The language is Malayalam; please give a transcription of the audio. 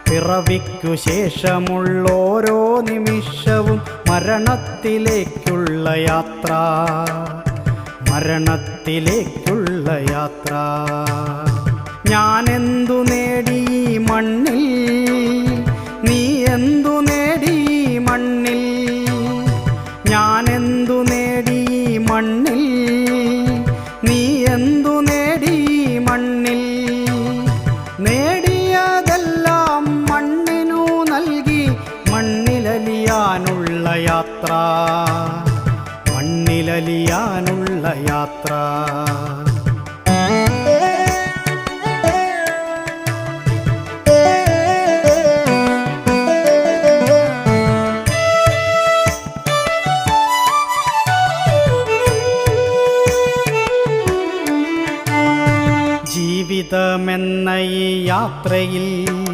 പിറവിക്കു ശേഷമുള്ളോരോ നിമിഷവും മരണത്തിലേക്കുള്ള യാത്ര, മരണത്തിലേക്കുള്ള യാത്ര. ഞാനെന്തു നേടി മണ്ണിൽ, നീ എന്തു നേടി മണ്ണിൽ? ഞാനെന്തു നേടി മണ്ണിൽ, നീ എന്തു നേടി മണ്ണിൽ? നേടിയതെല്ലാം മണ്ണിനു നൽകി മണ്ണിലലിയാനുള്ള യാത്ര, മണ്ണിലലിയാനുള്ള യാത്ര. ജീവിതമെന്ന ഈ യാത്രയിൽ